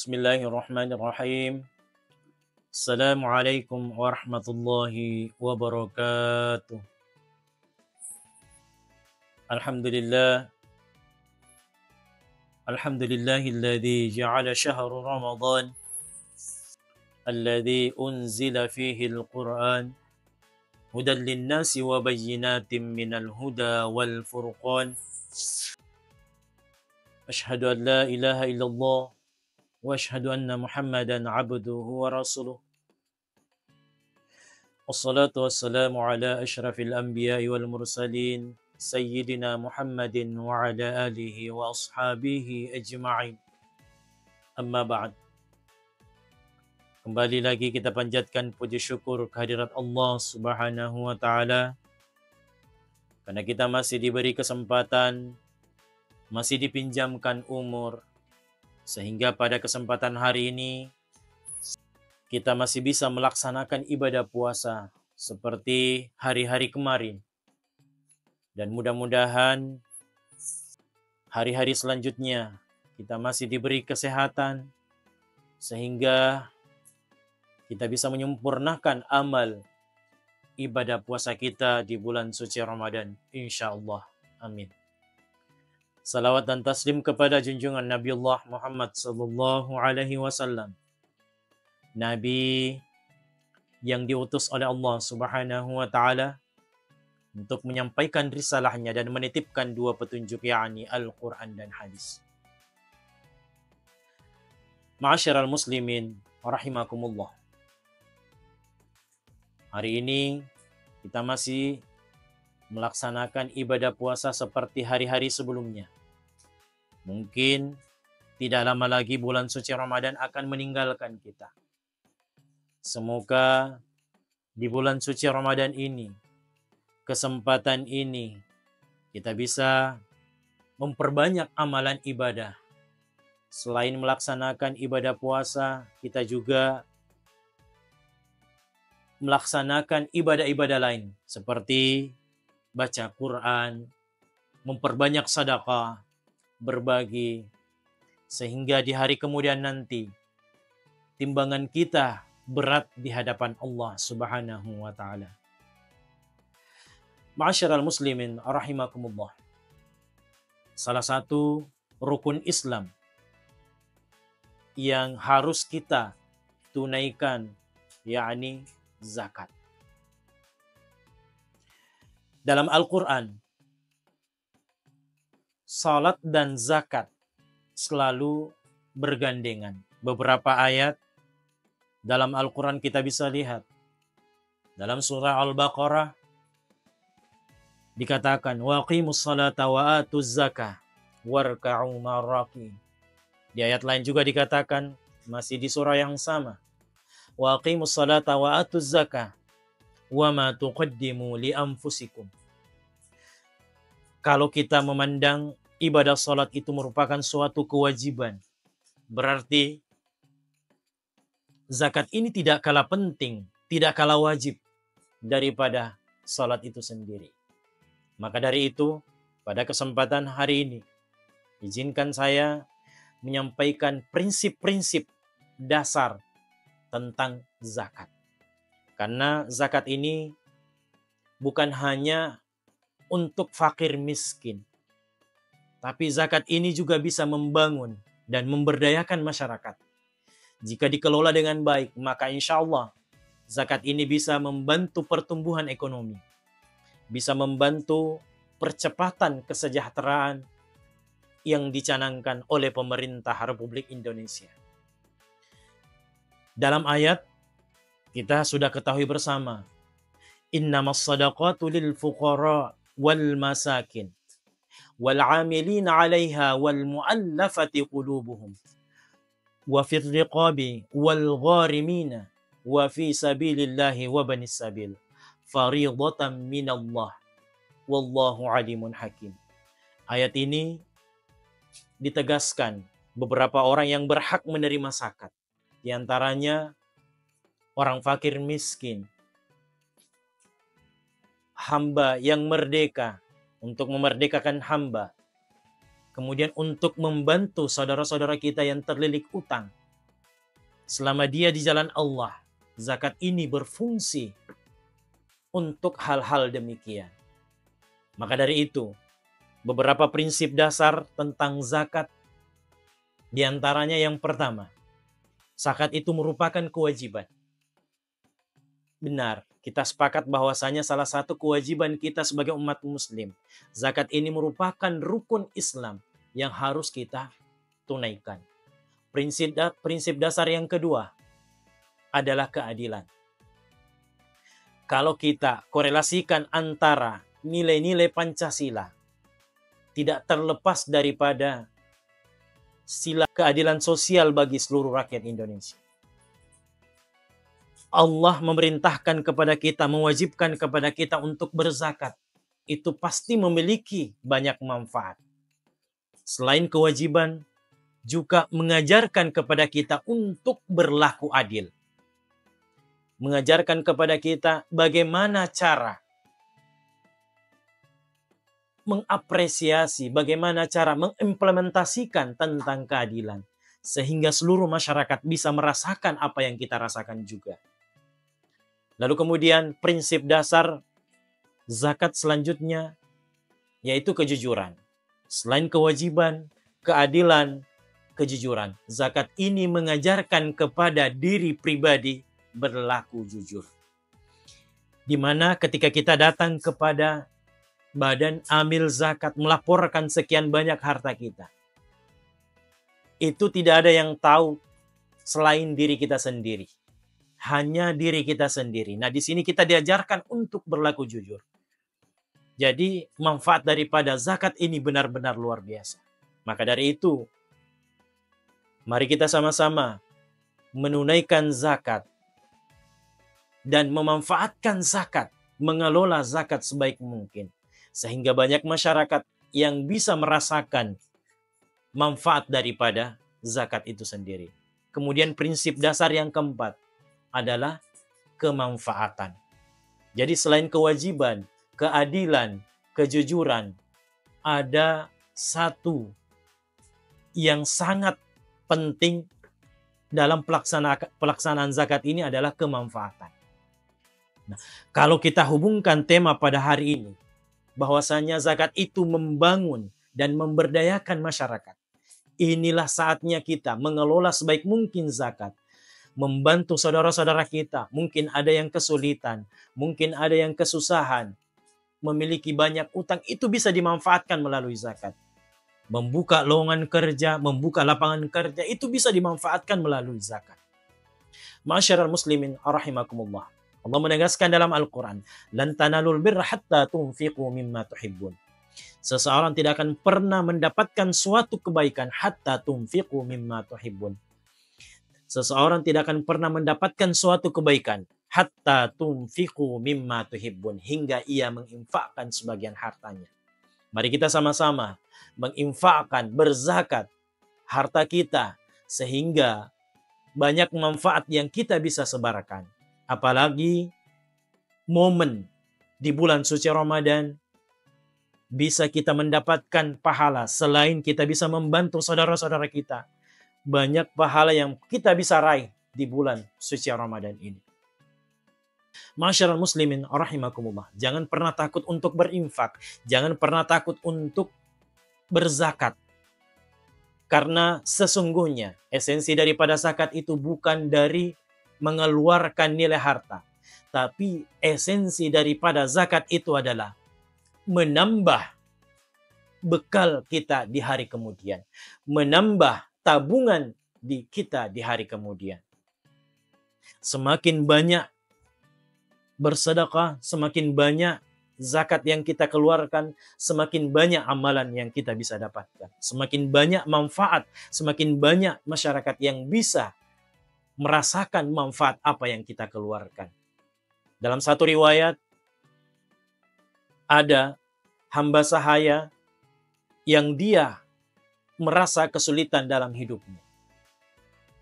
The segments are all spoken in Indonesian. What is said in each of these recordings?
Bismillahirrahmanirrahim. Assalamualaikum warahmatullahi wabarakatuh. Alhamdulillah. Alhamdulillahilladzi ja'ala syahra Ramadan alladzi unzila fihi al-Qur'an hudan lin-nasi wa bayyinatin minal huda wal furqan. Asyhadu an la ilaha illallah wa asyhadu anna Muhammadan 'abduhu wa rasuluh. Wassalatu wassalamu ala asyrafil anbiya'i wal mursalin Sayyidina Muhammadin wa ala alihi wa ashabihi ajma'in. Amma ba'd. Kembali lagi kita panjatkan puji syukur kehadirat Allah Subhanahu wa taala karena kita masih diberi kesempatan, masih dipinjamkan umur, sehingga pada kesempatan hari ini kita masih bisa melaksanakan ibadah puasa seperti hari-hari kemarin. Dan mudah-mudahan hari-hari selanjutnya kita masih diberi kesehatan sehingga kita bisa menyempurnakan amal ibadah puasa kita di bulan suci Ramadan. InsyaAllah. Amin. Salawat dan taslim kepada junjungan Nabiullah Muhammad sallallahu alaihi wasallam. Nabi yang diutus oleh Allah Subhanahu wa taala untuk menyampaikan risalahnya dan menitipkan dua petunjuk, yakni Al-Quran dan hadis. Ma'asyiral muslimin rahimakumullah. Hari ini kita masih melaksanakan ibadah puasa seperti hari-hari sebelumnya. Mungkin tidak lama lagi bulan suci Ramadan akan meninggalkan kita. Semoga di bulan suci Ramadan ini, kesempatan ini, kita bisa memperbanyak amalan ibadah. Selain melaksanakan ibadah puasa, kita juga melaksanakan ibadah-ibadah lain seperti baca Quran, memperbanyak sedekah, berbagi, sehingga di hari kemudian nanti timbangan kita berat di hadapan Allah Subhanahu wa taala. Ma'asyiral muslimin rahimakumullah. Salah satu rukun Islam yang harus kita tunaikan yakni zakat. Dalam Al-Qur'an, salat dan zakat selalu bergandengan. Beberapa ayat dalam Al-Quran kita bisa lihat. Dalam surah Al-Baqarah dikatakan, waqimus salata wa atuz zakah warka'u ma'arraqin. Di ayat lain juga dikatakan, masih di surah yang sama, waqimus salata wa atuz zakah wa ma tuqaddimu li anfusikum. Kalau kita memandang ibadah salat itu merupakan suatu kewajiban, berarti zakat ini tidak kalah penting, tidak kalah wajib daripada salat itu sendiri. Maka dari itu, pada kesempatan hari ini, izinkan saya menyampaikan prinsip-prinsip dasar tentang zakat. Karena zakat ini bukan hanya untuk fakir miskin, tapi zakat ini juga bisa membangun dan memberdayakan masyarakat. Jika dikelola dengan baik, maka insya Allah zakat ini bisa membantu pertumbuhan ekonomi, bisa membantu percepatan kesejahteraan yang dicanangkan oleh pemerintah Republik Indonesia. Dalam ayat, kita sudah ketahui bersama, innamas sadaqatu lil fuqara wal masakin wal 'amilina 'alaiha wal mu'allafati qulubuhum wa fir riqabi wal gharimina wa fi sabilillahi wa banis sabil fariidatan minallah wallahu alimun hakim. Ayat ini ditegaskan beberapa orang yang berhak menerima zakat. Di antaranya orang fakir miskin, hamba yang merdeka, untuk memerdekakan hamba, kemudian untuk membantu saudara-saudara kita yang terlilit utang, selama dia di jalan Allah, zakat ini berfungsi untuk hal-hal demikian. Maka dari itu, beberapa prinsip dasar tentang zakat, di antaranya yang pertama, zakat itu merupakan kewajiban. Benar, kita sepakat bahwasanya salah satu kewajiban kita sebagai umat muslim, zakat ini merupakan rukun Islam yang harus kita tunaikan. Prinsip dasar yang kedua adalah keadilan. Kalau kita korelasikan antara nilai-nilai Pancasila, tidak terlepas daripada sila keadilan sosial bagi seluruh rakyat Indonesia. Allah memerintahkan kepada kita, mewajibkan kepada kita untuk berzakat. Itu pasti memiliki banyak manfaat. Selain kewajiban, juga mengajarkan kepada kita untuk berlaku adil. Mengajarkan kepada kita bagaimana cara mengapresiasi, bagaimana cara mengimplementasikan tentang keadilan. Sehingga seluruh masyarakat bisa merasakan apa yang kita rasakan juga. Lalu kemudian prinsip dasar zakat selanjutnya yaitu kejujuran. Selain kewajiban, keadilan, kejujuran. Zakat ini mengajarkan kepada diri pribadi berlaku jujur. Di mana ketika kita datang kepada badan amil zakat melaporkan sekian banyak harta kita, itu tidak ada yang tahu selain diri kita sendiri. Hanya diri kita sendiri. Nah, di sini kita diajarkan untuk berlaku jujur. Jadi, manfaat daripada zakat ini benar-benar luar biasa. Maka dari itu, mari kita sama-sama menunaikan zakat dan memanfaatkan zakat, mengelola zakat sebaik mungkin. Sehingga banyak masyarakat yang bisa merasakan manfaat daripada zakat itu sendiri. Kemudian prinsip dasar yang keempat adalah kemanfaatan. Jadi selain kewajiban, keadilan, kejujuran, ada satu yang sangat penting dalam pelaksanaan zakat ini adalah kemanfaatan. Nah, kalau kita hubungkan tema pada hari ini, bahwasanya zakat itu membangun dan memberdayakan masyarakat. Inilah saatnya kita mengelola sebaik mungkin zakat. Membantu saudara-saudara kita. Mungkin ada yang kesulitan. Mungkin ada yang kesusahan. Memiliki banyak utang. Itu bisa dimanfaatkan melalui zakat. Membuka lowongan kerja. Membuka lapangan kerja. Itu bisa dimanfaatkan melalui zakat. Ma'asyiral muslimin rahimakumullah. Allah menegaskan dalam Al-Quran. Lan tanalul birra hatta tunfiqu mimma tuhibbun. Seseorang tidak akan pernah mendapatkan suatu kebaikan hatta tunfiqu mimma tuhibbun. Seseorang tidak akan pernah mendapatkan suatu kebaikan hatta tunfiqu mimma tuhibbun, hingga ia menginfakkan sebagian hartanya. Mari kita sama-sama menginfakkan, berzakat harta kita sehingga banyak manfaat yang kita bisa sebarkan. Apalagi momen di bulan suci Ramadan bisa kita mendapatkan pahala selain kita bisa membantu saudara-saudara kita. Banyak pahala yang kita bisa raih di bulan suci Ramadan ini. Ma'asyiral muslimin rahimakumullah. Jangan pernah takut untuk berinfak. Jangan pernah takut untuk berzakat. Karena sesungguhnya esensi daripada zakat itu bukan dari mengeluarkan nilai harta. Tapi esensi daripada zakat itu adalah menambah bekal kita di hari kemudian. Menambah tabungan kita di hari kemudian. Semakin banyak bersedekah, semakin banyak zakat yang kita keluarkan, semakin banyak amalan yang kita bisa dapatkan. Semakin banyak manfaat, semakin banyak masyarakat yang bisa merasakan manfaat apa yang kita keluarkan. Dalam satu riwayat, ada hamba sahaya yang dia merasa kesulitan dalam hidupnya.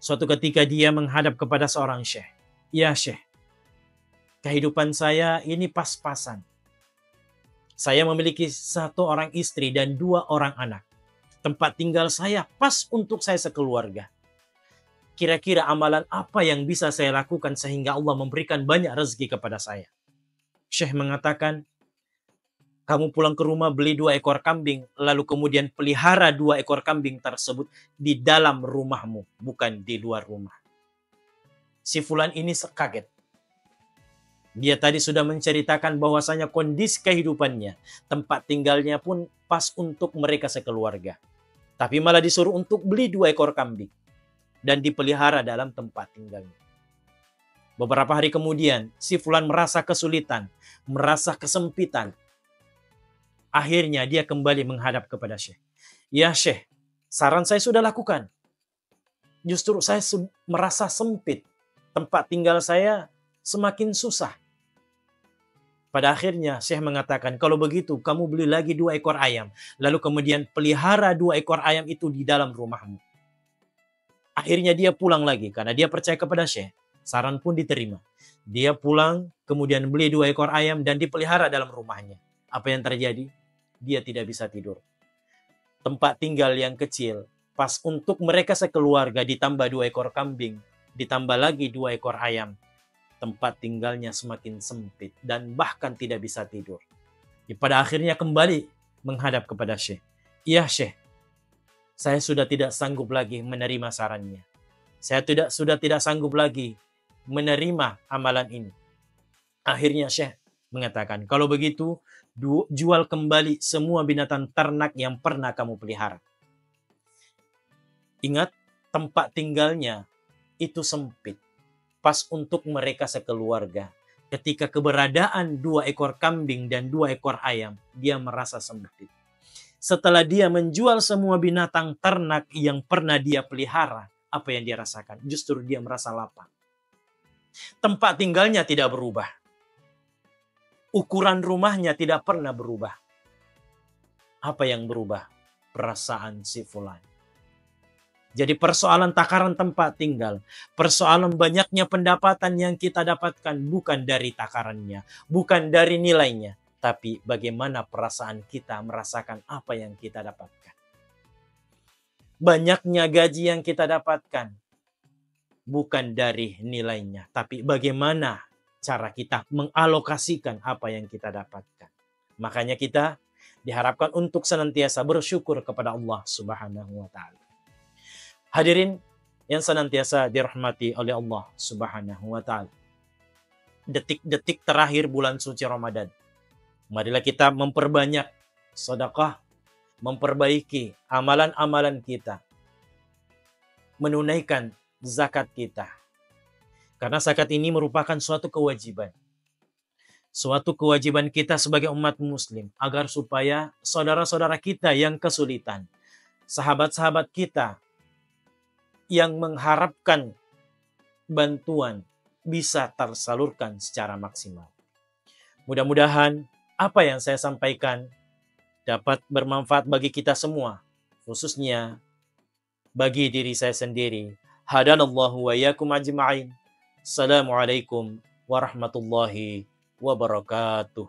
Suatu ketika dia menghadap kepada seorang syekh. Ya syekh, kehidupan saya ini pas-pasan. Saya memiliki 1 orang istri dan 2 orang anak. Tempat tinggal saya pas untuk saya sekeluarga. kira-kira amalan apa yang bisa saya lakukan sehingga Allah memberikan banyak rezeki kepada saya? Syekh mengatakan, kamu pulang ke rumah beli 2 ekor kambing, lalu kemudian pelihara 2 ekor kambing tersebut di dalam rumahmu, bukan di luar rumah. Si fulan ini kaget. Dia tadi sudah menceritakan bahwasanya kondisi kehidupannya, tempat tinggalnya pun pas untuk mereka sekeluarga. Tapi malah disuruh untuk beli 2 ekor kambing dan dipelihara dalam tempat tinggalnya. Beberapa hari kemudian, si fulan merasa kesulitan, merasa kesempitan. Akhirnya dia kembali menghadap kepada Syekh. Ya Syekh, saran saya sudah lakukan. Justru saya merasa sempit. Tempat tinggal saya semakin susah. Pada akhirnya Syekh mengatakan, kalau begitu kamu beli lagi 2 ekor ayam. Lalu kemudian pelihara 2 ekor ayam itu di dalam rumahmu. Akhirnya dia pulang lagi karena dia percaya kepada Syekh. Saran pun diterima. Dia pulang, kemudian beli 2 ekor ayam dan dipelihara dalam rumahnya. Apa yang terjadi? Dia tidak bisa tidur. Tempat tinggal yang kecil, pas untuk mereka sekeluarga ditambah 2 ekor kambing, ditambah lagi 2 ekor ayam. Tempat tinggalnya semakin sempit dan bahkan tidak bisa tidur. Pada akhirnya kembali menghadap kepada Syekh. Iya Syekh, saya sudah tidak sanggup lagi menerima sarannya. Saya sudah tidak sanggup lagi menerima amalan ini. Akhirnya Syekh mengatakan, kalau begitu jual kembali semua binatang ternak yang pernah kamu pelihara. Ingat, tempat tinggalnya itu sempit. Pas untuk mereka sekeluarga. Ketika keberadaan 2 ekor kambing dan 2 ekor ayam, dia merasa sempit. Setelah dia menjual semua binatang ternak yang pernah dia pelihara, apa yang dia rasakan? Justru dia merasa lapang. Tempat tinggalnya tidak berubah. Ukuran rumahnya tidak pernah berubah. Apa yang berubah? Perasaan si fulan. Jadi persoalan takaran tempat tinggal, persoalan banyaknya pendapatan yang kita dapatkan bukan dari takarannya, bukan dari nilainya, tapi bagaimana perasaan kita merasakan apa yang kita dapatkan. Banyaknya gaji yang kita dapatkan bukan dari nilainya, tapi bagaimana cara kita mengalokasikan apa yang kita dapatkan. Makanya kita diharapkan untuk senantiasa bersyukur kepada Allah Subhanahu wa taala. Hadirin yang senantiasa dirahmati oleh Allah Subhanahu wa taala. Detik-detik terakhir bulan suci Ramadan. Marilah kita memperbanyak sedekah, memperbaiki amalan-amalan kita, menunaikan zakat kita. Karena zakat ini merupakan suatu kewajiban. Suatu kewajiban kita sebagai umat muslim. Agar supaya saudara-saudara kita yang kesulitan. Sahabat-sahabat kita yang mengharapkan bantuan bisa tersalurkan secara maksimal. Mudah-mudahan apa yang saya sampaikan dapat bermanfaat bagi kita semua. Khususnya bagi diri saya sendiri. Hadanallahu wa iyyakum ajma'in. Assalamualaikum warahmatullahi wabarakatuh.